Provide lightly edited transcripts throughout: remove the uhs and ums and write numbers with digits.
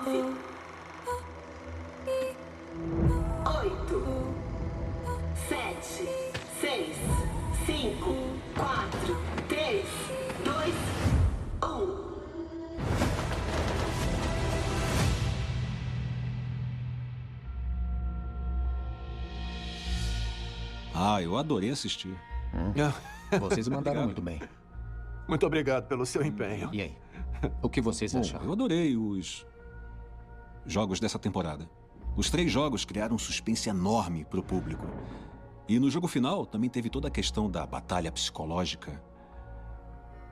8, 7, 6, 5, 4, 3, 2, 1. Ah, eu adorei assistir. Vocês mandaram muito bem. Muito obrigado pelo seu empenho. E aí? O que vocês acharam? Eu adorei os jogos dessa temporada. Os 3 jogos criaram um suspense enorme pro público. E no jogo final também teve toda a questão da batalha psicológica.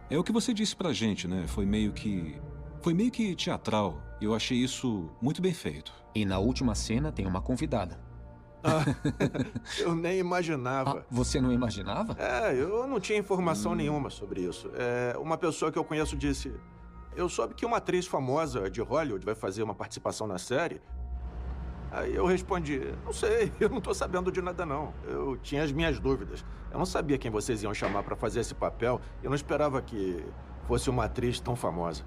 É o que você disse pra gente, né? Foi meio que teatral. Eu achei isso muito bem feito. E na última cena tem uma convidada. Eu nem imaginava. Você não imaginava? Eu não tinha informação nenhuma sobre isso. Uma pessoa que eu conheço disse... Eu soube que uma atriz famosa de Hollywood vai fazer uma participação na série. Aí eu respondi, não sei, eu não tô sabendo de nada não. Eu tinha as minhas dúvidas. Eu não sabia quem vocês iam chamar pra fazer esse papel. Eu não esperava que fosse uma atriz tão famosa.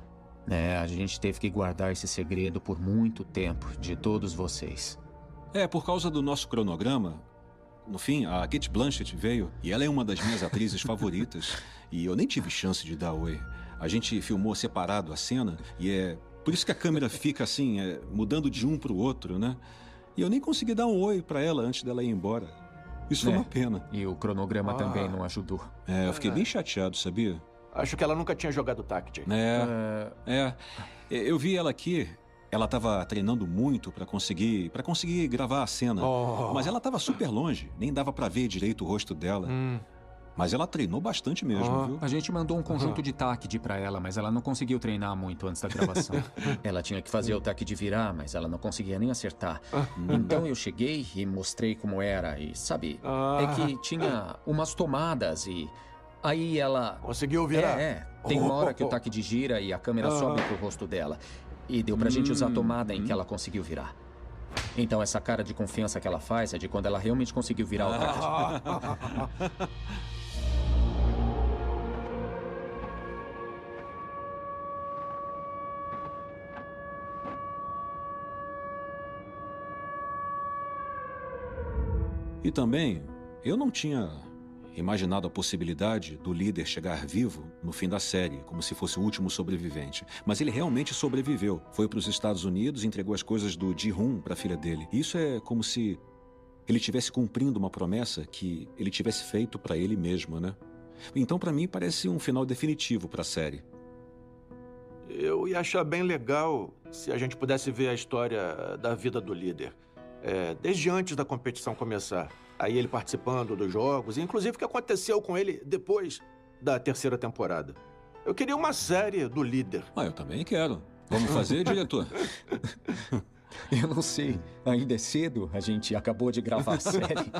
A gente teve que guardar esse segredo por muito tempo, de todos vocês. Por causa do nosso cronograma, no fim, a Cate Blanchett veio e ela é uma das minhas atrizes favoritas. E eu nem tive chance de dar oi. A gente filmou separado a cena e é por isso que a câmera fica assim, mudando de um pro outro, né? E eu nem consegui dar um oi pra ela antes dela ir embora. Isso foi uma pena. E o cronograma também não ajudou. Eu fiquei bem chateado, sabia? Acho que ela nunca tinha jogado TAC. Eu vi ela aqui. Ela estava treinando muito para conseguir gravar a cena. Mas ela estava super longe, nem dava para ver direito o rosto dela. Mas ela treinou bastante mesmo, viu? A gente mandou um conjunto de TAC pra ela, mas ela não conseguiu treinar muito antes da gravação. Ela tinha que fazer o TAC de virar, mas ela não conseguia nem acertar. Então eu cheguei e mostrei como era. E sabe, é que tinha umas tomadas e... Aí ela... Conseguiu virar? Tem uma hora que o TAC de gira e a câmera sobe pro rosto dela. E deu pra gente usar a tomada em que ela conseguiu virar. Então essa cara de confiança que ela faz é de quando ela realmente conseguiu virar o TAC. E também, eu não tinha imaginado a possibilidade do líder chegar vivo no fim da série, como se fosse o último sobrevivente. Mas ele realmente sobreviveu. Foi para os Estados Unidos e entregou as coisas do Ji-Hoon para a filha dele. Isso é como se ele estivesse cumprindo uma promessa que ele tivesse feito para ele mesmo, né? Então, para mim, parece um final definitivo para a série. Eu ia achar bem legal se a gente pudesse ver a história da vida do líder. Desde antes da competição começar. Aí ele participando dos jogos, e inclusive o que aconteceu com ele depois da 3ª temporada. Eu queria uma série do líder. Eu também quero. Vamos fazer, diretor? Eu não sei. Ainda é cedo, a gente acabou de gravar a série.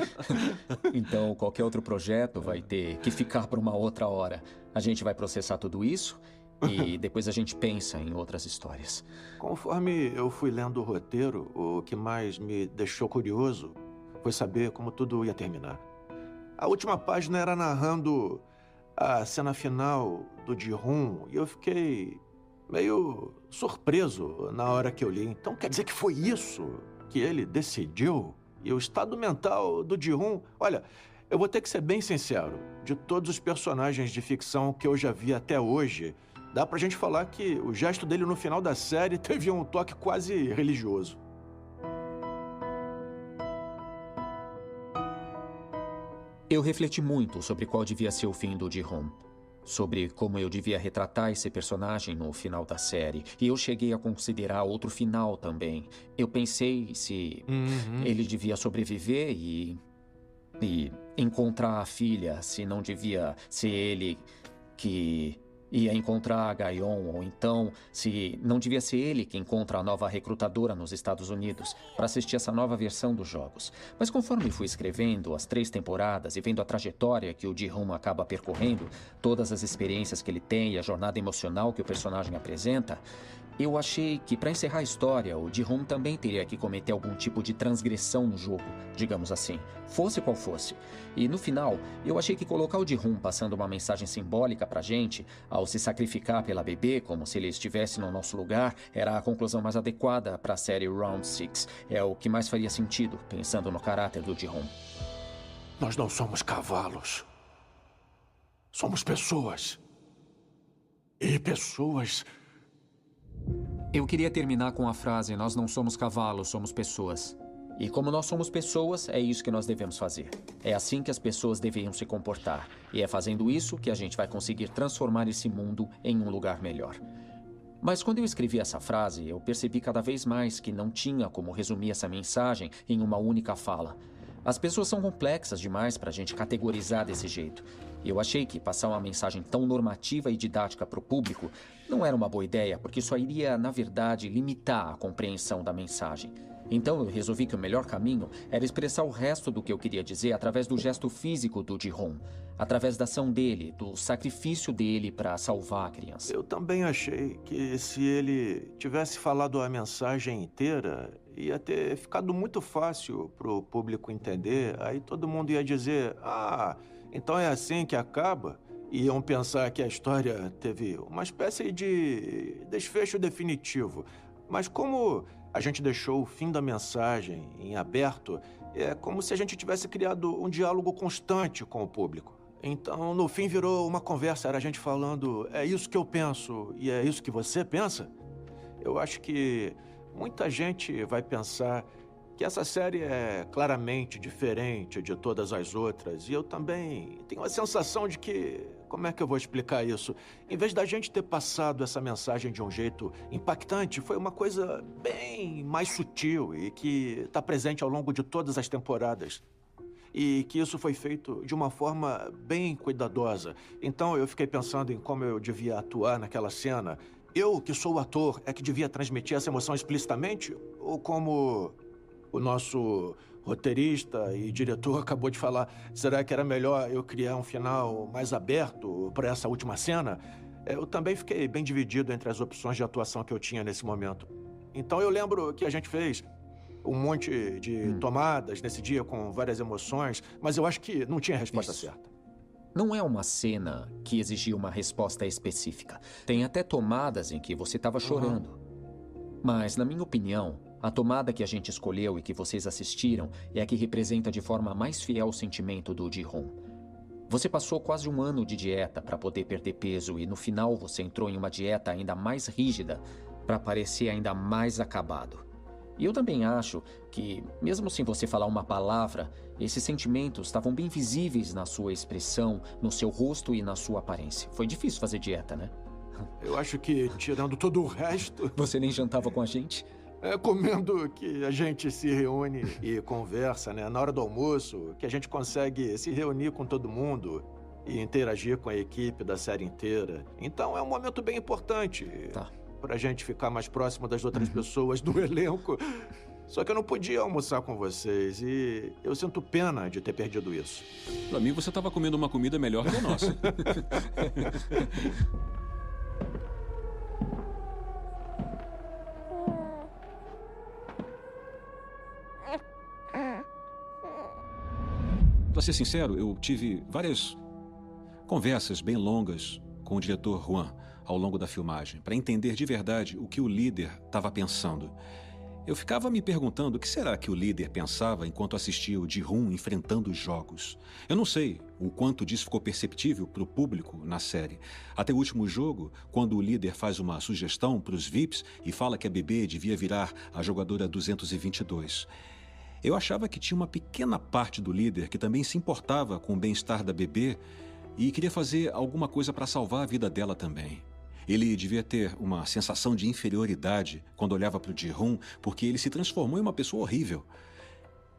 Então, qualquer outro projeto vai ter que ficar para uma outra hora. A gente vai processar tudo isso e depois a gente pensa em outras histórias. Conforme eu fui lendo o roteiro, o que mais me deixou curioso foi saber como tudo ia terminar. A última página era narrando a cena final do Ji-Hoon e eu fiquei meio surpreso na hora que eu li. Então quer dizer que foi isso que ele decidiu? E o estado mental do Ji-Hoon... Olha, eu vou ter que ser bem sincero. De todos os personagens de ficção que eu já vi até hoje, dá pra gente falar que o gesto dele no final da série teve um toque quase religioso. Eu refleti muito sobre qual devia ser o fim do Ji-Hoon. Sobre como eu devia retratar esse personagem no final da série. E eu cheguei a considerar outro final também. Eu pensei se ele devia sobreviver e encontrar a filha, se não devia ser ele que ia encontrar a Ga-yeon, ou então se não devia ser ele que encontra a nova recrutadora nos Estados Unidos para assistir essa nova versão dos jogos. Mas conforme fui escrevendo as 3 temporadas e vendo a trajetória que o Ji-Hoon acaba percorrendo, todas as experiências que ele tem e a jornada emocional que o personagem apresenta, Eu achei que, para encerrar a história, o Ji-hoon também teria que cometer algum tipo de transgressão no jogo, digamos assim, fosse qual fosse. E no final, eu achei que colocar o Ji-hoon passando uma mensagem simbólica pra gente, ao se sacrificar pela bebê, como se ele estivesse no nosso lugar, era a conclusão mais adequada para a série Round 6. É o que mais faria sentido, pensando no caráter do Ji-hoon. Nós não somos cavalos. Somos pessoas. E pessoas... Eu queria terminar com a frase: nós não somos cavalos, somos pessoas. E como nós somos pessoas, é isso que nós devemos fazer. É assim que as pessoas deveriam se comportar. E é fazendo isso que a gente vai conseguir transformar esse mundo em um lugar melhor. Mas quando eu escrevi essa frase, eu percebi cada vez mais que não tinha como resumir essa mensagem em uma única fala. As pessoas são complexas demais para a gente categorizar desse jeito. Eu achei que passar uma mensagem tão normativa e didática para o público não era uma boa ideia, porque só iria, na verdade, limitar a compreensão da mensagem. Então eu resolvi que o melhor caminho era expressar o resto do que eu queria dizer através do gesto físico do Ji-hoon, através da ação dele, do sacrifício dele para salvar a criança. Eu também achei que se ele tivesse falado a mensagem inteira, ia ter ficado muito fácil para o público entender. Aí todo mundo ia dizer: ah, então é assim que acaba? E iam pensar que a história teve uma espécie de desfecho definitivo. Mas como a gente deixou o fim da mensagem em aberto, é como se a gente tivesse criado um diálogo constante com o público. Então, no fim, virou uma conversa. Era a gente falando: é isso que eu penso e é isso que você pensa? Eu acho que muita gente vai pensar que essa série é claramente diferente de todas as outras. E eu também tenho a sensação de que... Como é que eu vou explicar isso? Em vez da gente ter passado essa mensagem de um jeito impactante, foi uma coisa bem mais sutil e que está presente ao longo de todas as temporadas. E que isso foi feito de uma forma bem cuidadosa. Então eu fiquei pensando em como eu devia atuar naquela cena. Eu, que sou o ator, é que devia transmitir essa emoção explicitamente? Ou como o nosso roteirista e diretor acabou de falar, será que era melhor eu criar um final mais aberto para essa última cena? Eu também fiquei bem dividido entre as opções de atuação que eu tinha nesse momento. Então eu lembro que a gente fez um monte de tomadas nesse dia com várias emoções, mas eu acho que não tinha a resposta certa. Não é uma cena que exigia uma resposta específica. Tem até tomadas em que você estava chorando. Mas, na minha opinião, a tomada que a gente escolheu e que vocês assistiram é a que representa de forma mais fiel o sentimento do Ji-hoon. Você passou quase um ano de dieta para poder perder peso e no final você entrou em uma dieta ainda mais rígida para parecer ainda mais acabado. E eu também acho que, mesmo sem você falar uma palavra, esses sentimentos estavam bem visíveis na sua expressão, no seu rosto e na sua aparência. Foi difícil fazer dieta, né? Eu acho que, tirando todo o resto... Você nem jantava com a gente? Comendo que a gente se reúne e conversa, né? Na hora do almoço, que a gente consegue se reunir com todo mundo e interagir com a equipe da série inteira. Então é um momento bem importante pra gente ficar mais próximo das outras pessoas do elenco. Só que eu não podia almoçar com vocês e eu sinto pena de ter perdido isso. Pra mim, você tava comendo uma comida melhor que a nossa. Pra ser sincero, eu tive várias conversas bem longas com o diretor Juan ao longo da filmagem, para entender de verdade o que o líder estava pensando. Eu ficava me perguntando o que será que o líder pensava enquanto assistia o Ji-hoon enfrentando os jogos. Eu não sei o quanto disso ficou perceptível para o público na série. Até o último jogo, quando o líder faz uma sugestão para os VIPs e fala que a bebê devia virar a jogadora 222. Eu achava que tinha uma pequena parte do líder que também se importava com o bem-estar da bebê e queria fazer alguma coisa para salvar a vida dela também. Ele devia ter uma sensação de inferioridade quando olhava para o Ji-hoon, porque ele se transformou em uma pessoa horrível.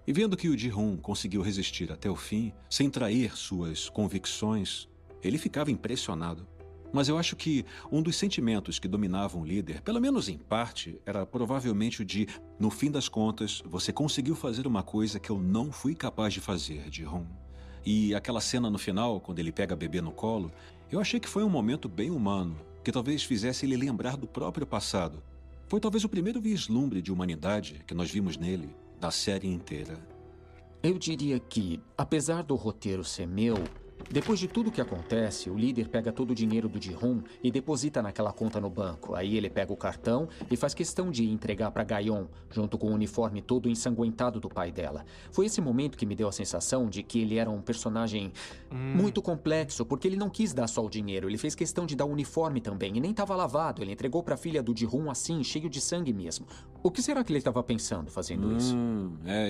E vendo que o Ji-hoon conseguiu resistir até o fim, sem trair suas convicções, ele ficava impressionado. Mas eu acho que um dos sentimentos que dominavam o líder, pelo menos em parte, era provavelmente o de, no fim das contas, você conseguiu fazer uma coisa que eu não fui capaz de fazer, Ji-hoon. E aquela cena no final, quando ele pega a bebê no colo, eu achei que foi um momento bem humano. que talvez fizesse ele lembrar do próprio passado. Foi talvez o primeiro vislumbre de humanidade que nós vimos nele, da série inteira. Eu diria que, apesar do roteiro ser meu, depois de tudo que acontece, o líder pega todo o dinheiro do Ji-hoon e deposita naquela conta no banco. Aí ele pega o cartão e faz questão de entregar para Ga-yeon, junto com o uniforme todo ensanguentado do pai dela. Foi esse momento que me deu a sensação de que ele era um personagem muito complexo, porque ele não quis dar só o dinheiro, ele fez questão de dar o uniforme também, e nem estava lavado, ele entregou para a filha do Ji-hoon assim, cheio de sangue mesmo. O que será que ele estava pensando fazendo isso?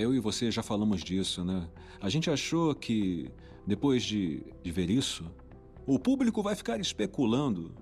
Eu e você já falamos disso, né? A gente achou que, depois de ver isso, o público vai ficar especulando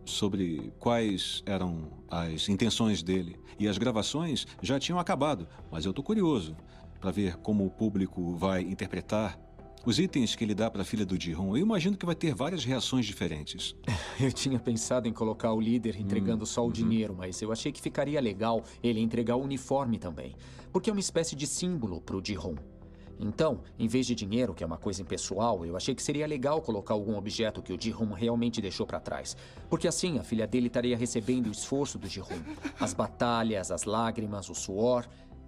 sobre quais eram as intenções dele. E as gravações já tinham acabado, mas eu tô curioso para ver como o público vai interpretar os itens que ele dá para a filha do Ji-hoon. Eu imagino que vai ter várias reações diferentes. Eu tinha pensado em colocar o líder entregando só o dinheiro, mas eu achei que ficaria legal ele entregar o uniforme também, porque é uma espécie de símbolo pro Ji-hoon. Então, em vez de dinheiro, que é uma coisa impessoal, eu achei que seria legal colocar algum objeto que o Ji-hoon realmente deixou para trás. Porque assim, a filha dele estaria recebendo o esforço do Ji-hoon. As batalhas, as lágrimas, o suor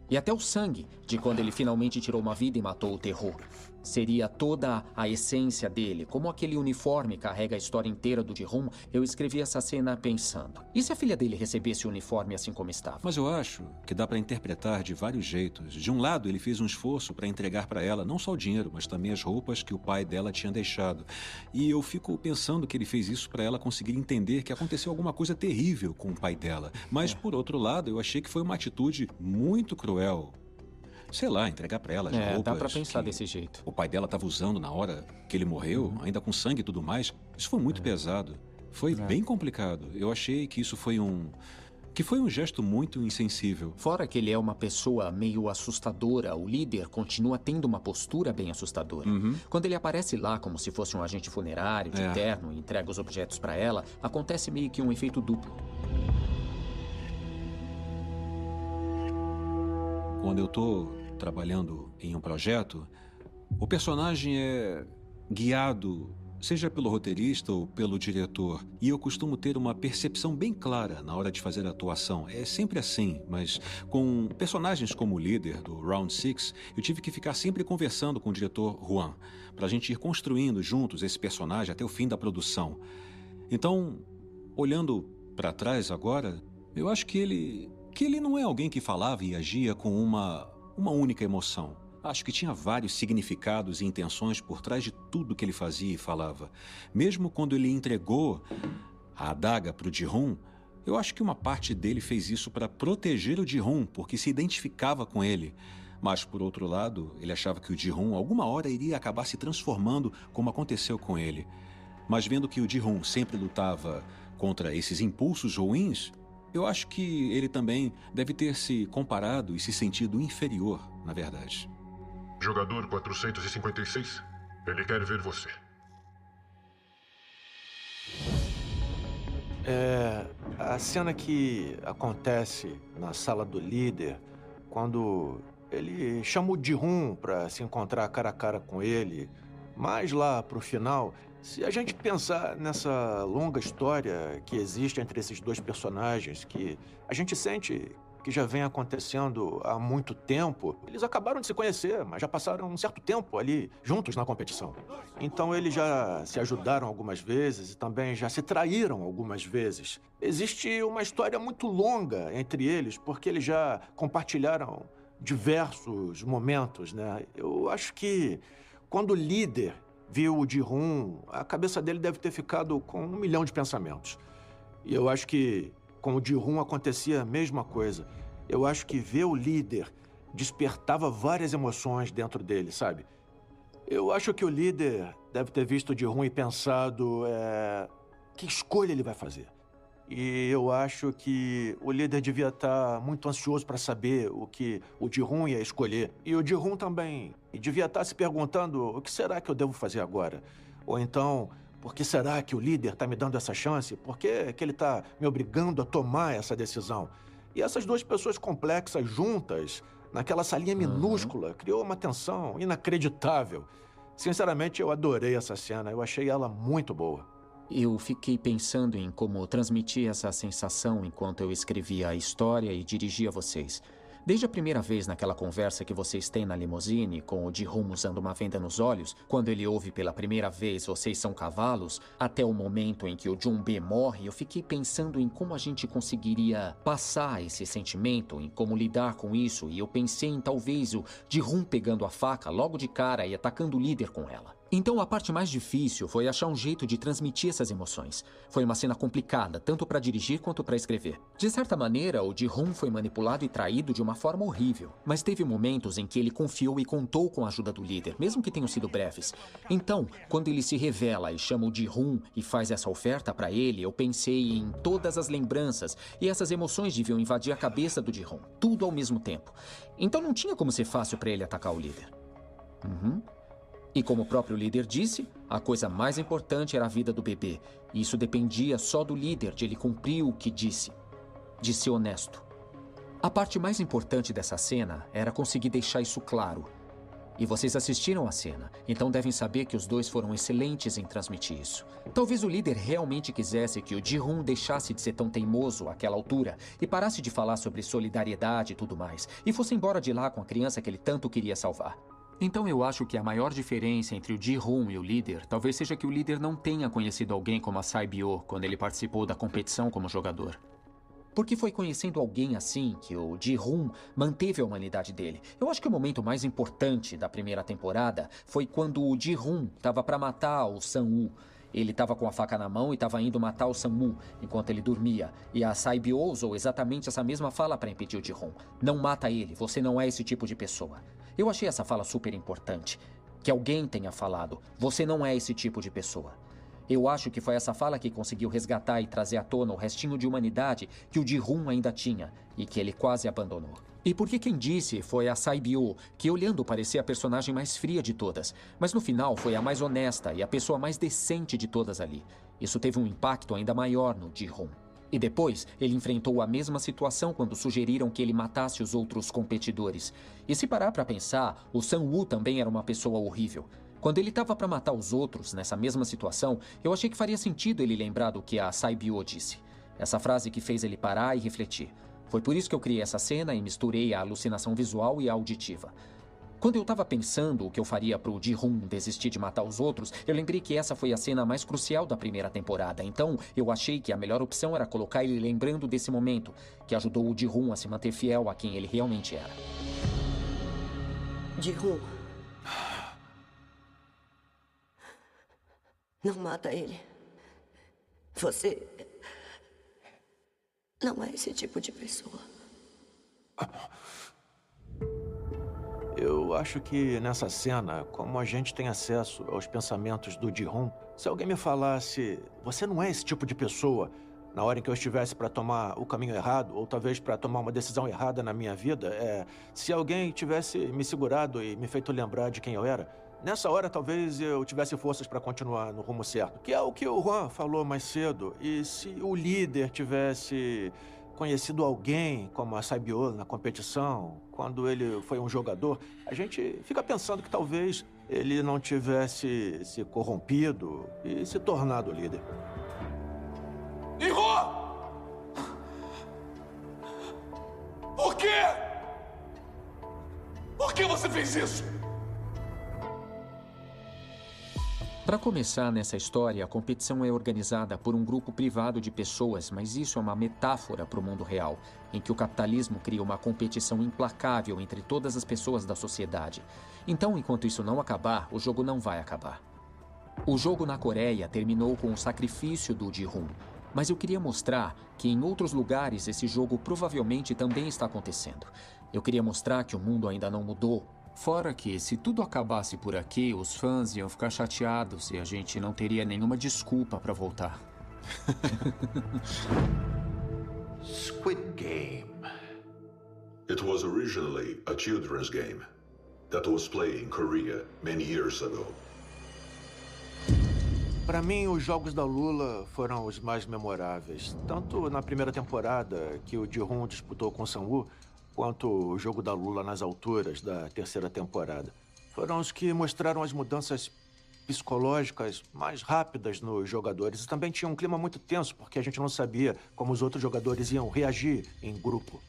e até o sangue de quando ele finalmente tirou uma vida e matou o terror. Seria toda a essência dele. Como aquele uniforme carrega a história inteira do Ji-hoon, eu escrevi essa cena pensando: e se a filha dele recebesse o uniforme assim como estava? Mas eu acho que dá para interpretar de vários jeitos. De um lado, ele fez um esforço para entregar para ela não só o dinheiro, mas também as roupas que o pai dela tinha deixado. E eu fico pensando que ele fez isso para ela conseguir entender que aconteceu alguma coisa terrível com o pai dela. Mas, por outro lado, eu achei que foi uma atitude muito cruel. Sei lá, entregar pra ela as roupas dá pra pensar que desse jeito. o pai dela estava usando na hora que ele morreu, ainda com sangue e tudo mais. Isso foi muito pesado. Foi bem complicado. Eu achei que isso foi um gesto muito insensível. Fora que ele é uma pessoa meio assustadora, o líder continua tendo uma postura bem assustadora. Quando ele aparece lá como se fosse um agente funerário, de terno, e entrega os objetos pra ela, acontece meio que um efeito duplo. Quando eu tô trabalhando em um projeto, o personagem é guiado, seja pelo roteirista ou pelo diretor. E eu costumo ter uma percepção bem clara na hora de fazer a atuação. É sempre assim, mas com personagens como o líder do Round 6, eu tive que ficar sempre conversando com o diretor Juan, pra gente ir construindo juntos esse personagem até o fim da produção. Então, olhando pra trás agora, eu acho que ele não é alguém que falava e agia com uma única emoção. Acho que tinha vários significados e intenções por trás de tudo que ele fazia e falava. Mesmo quando ele entregou a adaga para o Ji-hoon, eu acho que uma parte dele fez isso para proteger o Ji-hoon, porque se identificava com ele. Mas, por outro lado, ele achava que o Ji-hoon alguma hora iria acabar se transformando como aconteceu com ele. Mas vendo que o Ji-hoon sempre lutava contra esses impulsos ruins, eu acho que ele também deve ter se comparado e se sentido inferior, na verdade. Jogador 456, ele quer ver você. A cena que acontece na sala do líder, quando ele chama o Ji-hoon para se encontrar cara a cara com ele, mais lá pro final, se a gente pensar nessa longa história que existe entre esses dois personagens, que a gente sente que já vem acontecendo há muito tempo, eles acabaram de se conhecer, mas já passaram um certo tempo ali juntos na competição. Então eles já se ajudaram algumas vezes e também já se traíram algumas vezes. Existe uma história muito longa entre eles, porque eles já compartilharam diversos momentos, né? Eu acho que quando o líder viu o Ji-hoon, a cabeça dele deve ter ficado com 1 milhão de pensamentos. E eu acho que com o Ji-hoon acontecia a mesma coisa. Eu acho que ver o líder despertava várias emoções dentro dele, sabe? Eu acho que o líder deve ter visto o Ji-hoon e pensado, que escolha ele vai fazer? E eu acho que o líder devia estar muito ansioso para saber o que o Ji-hoon ia escolher. E o Ji-hoon também devia estar se perguntando, o que será que eu devo fazer agora? Ou então, por que será que o líder está me dando essa chance? Por que ele está me obrigando a tomar essa decisão? E essas duas pessoas complexas juntas, naquela salinha minúscula, criou uma tensão inacreditável. Sinceramente, eu adorei essa cena. Eu achei ela muito boa. eu fiquei pensando em como transmitir essa sensação enquanto eu escrevia a história e dirigia vocês. Desde a primeira vez naquela conversa que vocês têm na limusine, com o Ji-hoon usando uma venda nos olhos, quando ele ouve pela primeira vez "vocês são cavalos", até o momento em que o Jun-B morre, eu fiquei pensando em como a gente conseguiria passar esse sentimento, em como lidar com isso, e eu pensei em talvez o Ji-hoon pegando a faca logo de cara e atacando o líder com ela. Então a parte mais difícil foi achar um jeito de transmitir essas emoções. Foi uma cena complicada, tanto para dirigir quanto para escrever. De certa maneira, o Ji-hoon foi manipulado e traído de uma forma horrível. Mas teve momentos em que ele confiou e contou com a ajuda do líder, mesmo que tenham sido breves. Então, quando ele se revela e chama o Ji-hoon e faz essa oferta para ele, eu pensei em todas as lembranças, e essas emoções deviam invadir a cabeça do Ji-hoon, tudo ao mesmo tempo. Então não tinha como ser fácil para ele atacar o líder. E como o próprio líder disse, a coisa mais importante era a vida do bebê. E isso dependia só do líder, de ele cumprir o que disse. De ser honesto. A parte mais importante dessa cena era conseguir deixar isso claro. E vocês assistiram a cena, então devem saber que os dois foram excelentes em transmitir isso. Talvez o líder realmente quisesse que o Ji-hoon deixasse de ser tão teimoso àquela altura e parasse de falar sobre solidariedade e tudo mais, e fosse embora de lá com a criança que ele tanto queria salvar. Então eu acho que a maior diferença entre o Ji-hoon e o líder talvez seja que o líder não tenha conhecido alguém como a Sae-byo quando ele participou da competição como jogador. Porque foi conhecendo alguém assim que o Ji-hoon manteve a humanidade dele. Eu acho que o momento mais importante da primeira temporada foi quando o Ji-hoon estava para matar o Sang-woo. Ele estava com a faca na mão e estava indo matar o Sang-woo enquanto ele dormia. E a Sae-byo usou exatamente essa mesma fala para impedir o Ji-hoon. Não mata ele, você não é esse tipo de pessoa. Eu achei essa fala super importante. Que alguém tenha falado, você não é esse tipo de pessoa. Eu acho que foi essa fala que conseguiu resgatar e trazer à tona o restinho de humanidade que o Ji-hoon ainda tinha e que ele quase abandonou. E porque quem disse foi a Sae-byo, que olhando parecia a personagem mais fria de todas, mas no final foi a mais honesta e a pessoa mais decente de todas ali. Isso teve um impacto ainda maior no Ji-hoon. E depois, ele enfrentou a mesma situação quando sugeriram que ele matasse os outros competidores. E se parar pra pensar, o Sang-woo também era uma pessoa horrível. Quando ele estava para matar os outros, nessa mesma situação, eu achei que faria sentido ele lembrar do que a Sae-byo disse. Essa frase que fez ele parar e refletir. Foi por isso que eu criei essa cena e misturei a alucinação visual e a auditiva. Quando eu estava pensando o que eu faria pro Ji-hoon desistir de matar os outros, eu lembrei que essa foi a cena mais crucial da primeira temporada. Então, eu achei que a melhor opção era colocar ele lembrando desse momento, que ajudou o Ji-hoon a se manter fiel a quem ele realmente era. Ji-hoon. Não mata ele. Você não é esse tipo de pessoa. Eu acho que nessa cena, como a gente tem acesso aos pensamentos do Ji-hoon, se alguém me falasse, você não é esse tipo de pessoa, na hora em que eu estivesse para tomar o caminho errado, ou talvez para tomar uma decisão errada na minha vida, se alguém tivesse me segurado e me feito lembrar de quem eu era, nessa hora talvez eu tivesse forças para continuar no rumo certo, que é o que o Juan falou mais cedo. E se o líder tivesse conhecido alguém como a Sae-byo na competição, quando ele foi um jogador, a gente fica pensando que talvez ele não tivesse se corrompido e se tornado líder. Juan! Por quê? Por que você fez isso? Para começar nessa história, a competição é organizada por um grupo privado de pessoas, mas isso é uma metáfora para o mundo real, em que o capitalismo cria uma competição implacável entre todas as pessoas da sociedade. Então, enquanto isso não acabar, o jogo não vai acabar. O jogo na Coreia terminou com o sacrifício do Ji-hoon, mas eu queria mostrar que em outros lugares esse jogo provavelmente também está acontecendo. Eu queria mostrar que o mundo ainda não mudou. Fora que, se tudo acabasse por aqui, os fãs iam ficar chateados e a gente não teria nenhuma desculpa para voltar. Squid Game. It was originally a children's game that was played in Korea many years ago. Para mim, os jogos da Lula foram os mais memoráveis. Tanto na primeira temporada, que o Ji-hoon disputou com o Sang-woo, quanto o jogo da Lula nas alturas da terceira temporada. Foram os que mostraram as mudanças psicológicas mais rápidas nos jogadores. E também tinha um clima muito tenso, porque a gente não sabia como os outros jogadores iam reagir em grupo.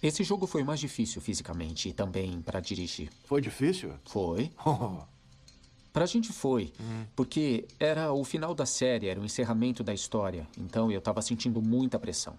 Esse jogo foi mais difícil fisicamente e também para dirigir. Foi difícil? Foi. Oh. Pra gente foi, porque era o final da série, era o encerramento da história. Então eu tava sentindo muita pressão.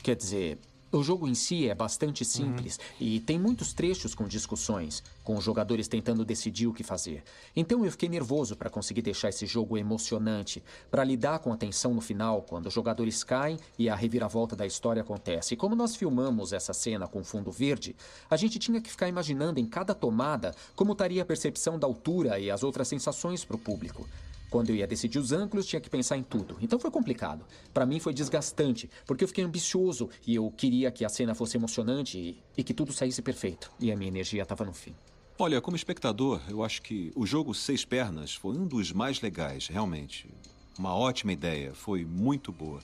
Quer dizer, o jogo em si é bastante simples e tem muitos trechos com discussões, com os jogadores tentando decidir o que fazer. Então eu fiquei nervoso para conseguir deixar esse jogo emocionante, para lidar com a tensão no final, quando os jogadores caem e a reviravolta da história acontece. E como nós filmamos essa cena com fundo verde, a gente tinha que ficar imaginando em cada tomada como estaria a percepção da altura e as outras sensações para o público. Quando eu ia decidir os ângulos, tinha que pensar em tudo. Então foi complicado. Para mim foi desgastante, porque eu fiquei ambicioso e eu queria que a cena fosse emocionante e que tudo saísse perfeito. E a minha energia estava no fim. Olha, como espectador, eu acho que o jogo Seis Pernas foi um dos mais legais, realmente. Uma ótima ideia, foi muito boa.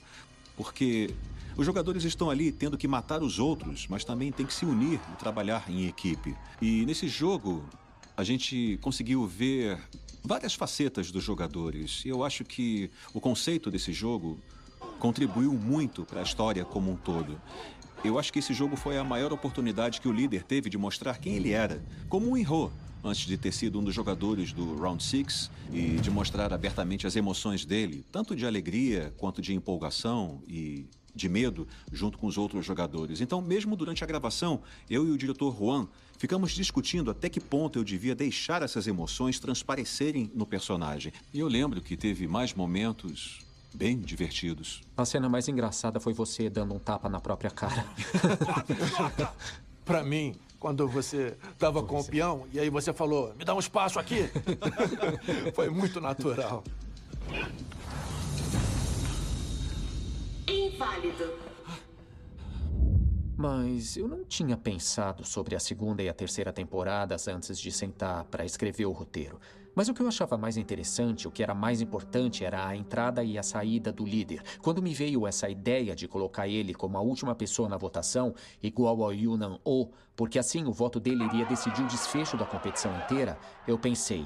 Porque os jogadores estão ali tendo que matar os outros, mas também tem que se unir e trabalhar em equipe. E nesse jogo, a gente conseguiu ver várias facetas dos jogadores. E eu acho que o conceito desse jogo contribuiu muito para a história como um todo. Eu acho que esse jogo foi a maior oportunidade que o líder teve de mostrar quem ele era, como um Iroh, antes de ter sido um dos jogadores do Round 6 e de mostrar abertamente as emoções dele, tanto de alegria quanto de empolgação e de medo, junto com os outros jogadores. Então, mesmo durante a gravação, eu e o diretor Juan ficamos discutindo até que ponto eu devia deixar essas emoções transparecerem no personagem. E eu lembro que teve mais momentos bem divertidos. A cena mais engraçada foi você dando um tapa na própria cara. Pra mim, quando você tava com o peão e aí você falou, me dá um espaço aqui. Foi muito natural. Inválido. Mas eu não tinha pensado sobre a segunda e a terceira temporadas antes de sentar para escrever o roteiro. Mas o que eu achava mais interessante, o que era mais importante, era a entrada e a saída do líder. Quando me veio essa ideia de colocar ele como a última pessoa na votação, igual ao Yunan-Oh, porque assim o voto dele iria decidir o desfecho da competição inteira, eu pensei,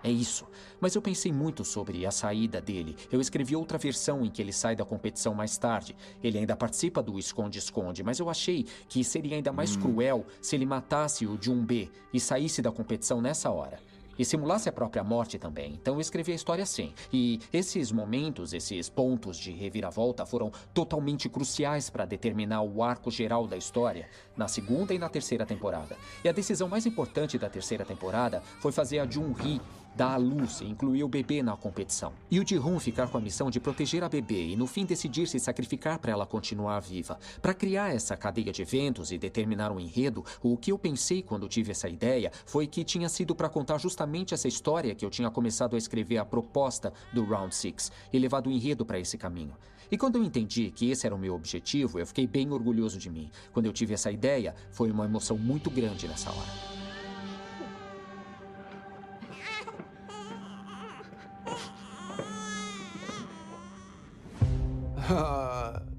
é isso. Mas eu pensei muito sobre a saída dele. Eu escrevi outra versão em que ele sai da competição mais tarde. Ele ainda participa do esconde-esconde, mas eu achei que seria ainda mais cruel se ele matasse o Jun-B e saísse da competição nessa hora. E simulasse a própria morte também. Então eu escrevi a história assim. E esses momentos, esses pontos de reviravolta foram totalmente cruciais para determinar o arco geral da história na segunda e na terceira temporada. E a decisão mais importante da terceira temporada foi fazer a Jun-Hee dar à luz e incluir o bebê na competição. E o Ji-Hoon ficar com a missão de proteger a bebê e no fim decidir se sacrificar para ela continuar viva. Para criar essa cadeia de eventos e determinar um enredo, o que eu pensei quando tive essa ideia foi que tinha sido para contar justamente essa história que eu tinha começado a escrever a proposta do Round 6 e levado o enredo para esse caminho. E quando eu entendi que esse era o meu objetivo, eu fiquei bem orgulhoso de mim. Quando eu tive essa ideia, foi uma emoção muito grande nessa hora.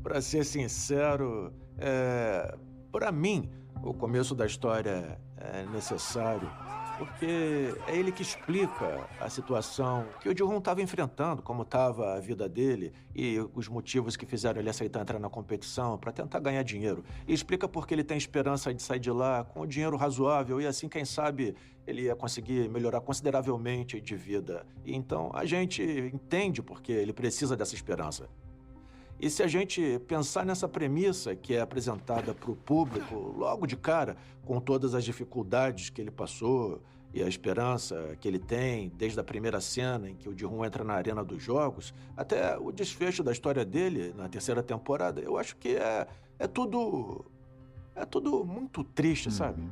Pra ser sincero, pra mim, o começo da história é necessário, porque é ele que explica a situação que o Ji-Hoon estava enfrentando, como estava a vida dele e os motivos que fizeram ele aceitar entrar na competição para tentar ganhar dinheiro. E explica porque ele tem esperança de sair de lá com o dinheiro razoável e assim, quem sabe, ele ia conseguir melhorar consideravelmente de vida. E então a gente entende porque ele precisa dessa esperança. E se a gente pensar nessa premissa que é apresentada para o público logo de cara, com todas as dificuldades que ele passou e a esperança que ele tem desde a primeira cena em que o Ji-Hoon entra na arena dos jogos, até o desfecho da história dele na terceira temporada, eu acho que é tudo muito triste, sabe?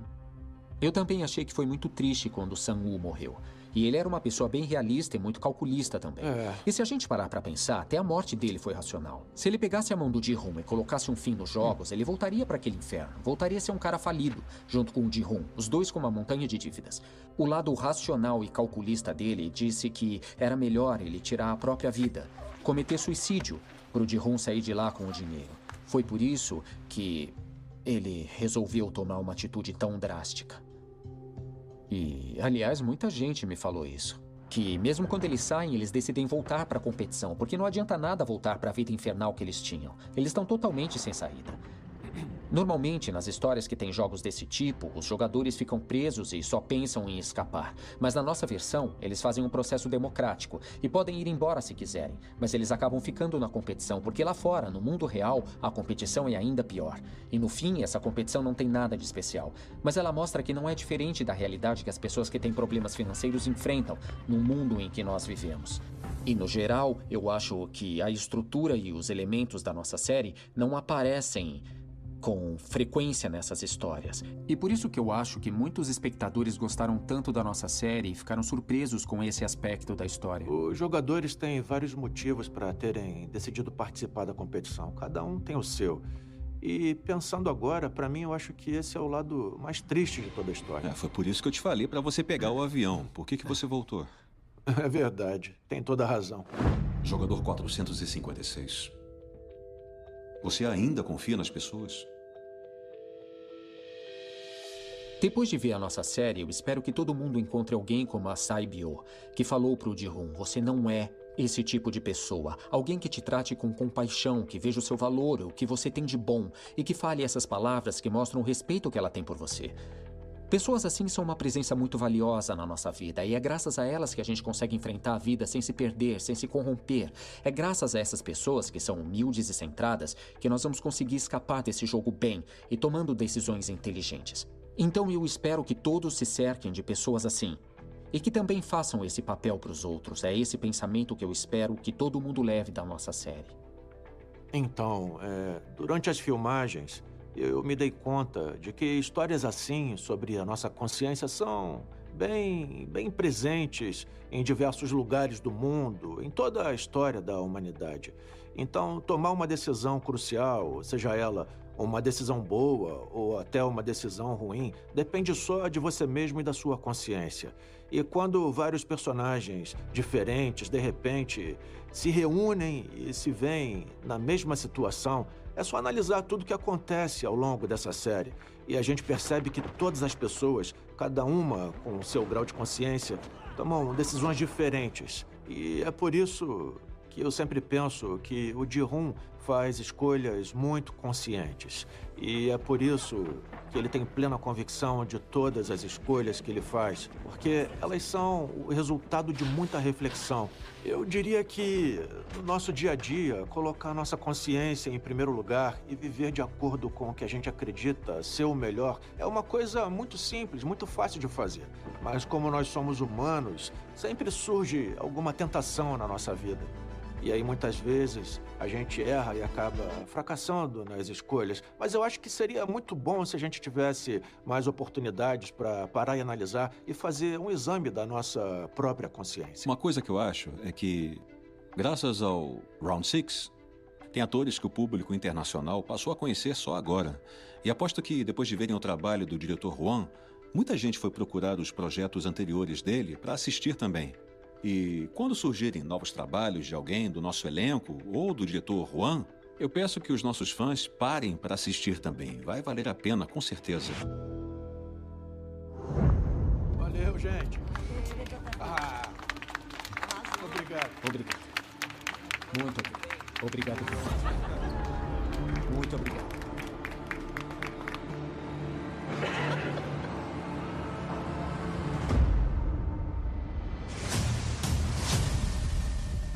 Eu também achei que foi muito triste quando Sang-woo morreu. E ele era uma pessoa bem realista e muito calculista também. E se a gente parar pra pensar, até a morte dele foi racional. Se ele pegasse a mão do Ji-Hoon e colocasse um fim nos jogos, ele voltaria pra aquele inferno. Voltaria a ser um cara falido, junto com o Ji-Hoon, os dois com uma montanha de dívidas. O lado racional e calculista dele disse que era melhor ele tirar a própria vida, cometer suicídio, pro Ji-Hoon sair de lá com o dinheiro. Foi por isso que ele resolveu tomar uma atitude tão drástica. E, aliás, muita gente me falou isso. Que mesmo quando eles saem, eles decidem voltar para a competição, porque não adianta nada voltar para a vida infernal que eles tinham. Eles estão totalmente sem saída. Normalmente, nas histórias que têm jogos desse tipo, os jogadores ficam presos e só pensam em escapar. Mas na nossa versão, eles fazem um processo democrático e podem ir embora se quiserem. Mas eles acabam ficando na competição, porque lá fora, no mundo real, a competição é ainda pior. E no fim, essa competição não tem nada de especial. Mas ela mostra que não é diferente da realidade que as pessoas que têm problemas financeiros enfrentam no mundo em que nós vivemos. E no geral, eu acho que a estrutura e os elementos da nossa série não aparecem com frequência nessas histórias. E por isso que eu acho que muitos espectadores gostaram tanto da nossa série e ficaram surpresos com esse aspecto da história. Os jogadores têm vários motivos para terem decidido participar da competição. Cada um tem o seu. E pensando agora, para mim, eu acho que esse é o lado mais triste de toda a história. Foi por isso que eu te falei para você pegar o avião. Por que você voltou? É verdade. Tem toda a razão. Jogador 456. Você ainda confia nas pessoas? Depois de ver a nossa série, eu espero que todo mundo encontre alguém como a Saibyo, que falou pro Ji-hoon, você não é esse tipo de pessoa. Alguém que te trate com compaixão, que veja o seu valor, o que você tem de bom, e que fale essas palavras que mostram o respeito que ela tem por você. Pessoas assim são uma presença muito valiosa na nossa vida, e é graças a elas que a gente consegue enfrentar a vida sem se perder, sem se corromper. É graças a essas pessoas, que são humildes e centradas, que nós vamos conseguir escapar desse jogo bem e tomando decisões inteligentes. Então eu espero que todos se cerquem de pessoas assim. E que também façam esse papel para os outros. É esse pensamento que eu espero que todo mundo leve da nossa série. Então, durante as filmagens, eu me dei conta de que histórias assim sobre a nossa consciência são bem presentes em diversos lugares do mundo, em toda a história da humanidade. Então, tomar uma decisão crucial, seja ela uma decisão boa ou até uma decisão ruim, depende só de você mesmo e da sua consciência. E quando vários personagens diferentes, de repente, se reúnem e se veem na mesma situação, é só analisar tudo o que acontece ao longo dessa série. E a gente percebe que todas as pessoas, cada uma com o seu grau de consciência, tomam decisões diferentes. E é por isso que eu sempre penso que o Ji-hoon faz escolhas muito conscientes. E é por isso que ele tem plena convicção de todas as escolhas que ele faz, porque elas são o resultado de muita reflexão. Eu diria que, no nosso dia a dia, colocar a nossa consciência em primeiro lugar e viver de acordo com o que a gente acredita ser o melhor é uma coisa muito simples, muito fácil de fazer. Mas como nós somos humanos, sempre surge alguma tentação na nossa vida. E aí, muitas vezes, a gente erra e acaba fracassando nas escolhas. Mas eu acho que seria muito bom se a gente tivesse mais oportunidades para parar e analisar e fazer um exame da nossa própria consciência. Uma coisa que eu acho é que, graças ao Round 6, tem atores que o público internacional passou a conhecer só agora. E aposto que, depois de verem o trabalho do diretor Hwan, muita gente foi procurar os projetos anteriores dele para assistir também. E quando surgirem novos trabalhos de alguém do nosso elenco ou do diretor Hwan, eu peço que os nossos fãs parem para assistir também. Vai valer a pena, com certeza. Valeu, gente. Obrigado. Obrigado. Muito obrigado. Muito obrigado.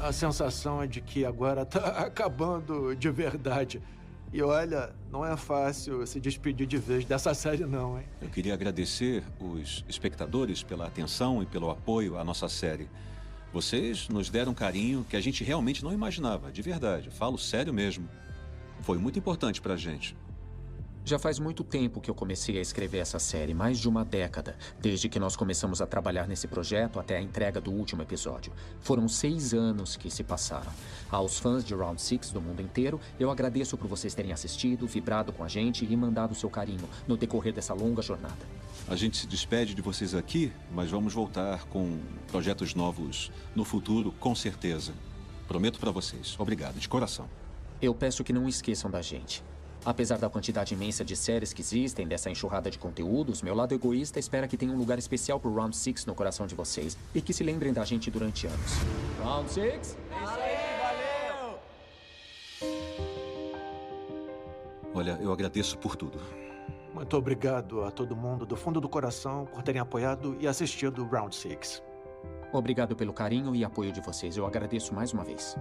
A sensação é de que agora tá acabando de verdade. E olha, não é fácil se despedir de vez dessa série não, hein? Eu queria agradecer os espectadores pela atenção e pelo apoio à nossa série. Vocês nos deram um carinho que a gente realmente não imaginava, de verdade. Falo sério mesmo. Foi muito importante pra gente. Já faz muito tempo que eu comecei a escrever essa série, mais de uma década, desde que nós começamos a trabalhar nesse projeto até a entrega do último episódio. Foram 6 anos que se passaram. Aos fãs de Round 6 do mundo inteiro, eu agradeço por vocês terem assistido, vibrado com a gente e mandado seu carinho no decorrer dessa longa jornada. A gente se despede de vocês aqui, mas vamos voltar com projetos novos no futuro, com certeza. Prometo pra vocês. Obrigado, de coração. Eu peço que não esqueçam da gente. Apesar da quantidade imensa de séries que existem, dessa enxurrada de conteúdos, meu lado egoísta espera que tenha um lugar especial pro Round 6 no coração de vocês. E que se lembrem da gente durante anos. Round 6? Olha, eu agradeço por tudo. Muito obrigado a todo mundo do fundo do coração por terem apoiado e assistido o Round 6. Obrigado pelo carinho e apoio de vocês. Eu agradeço mais uma vez.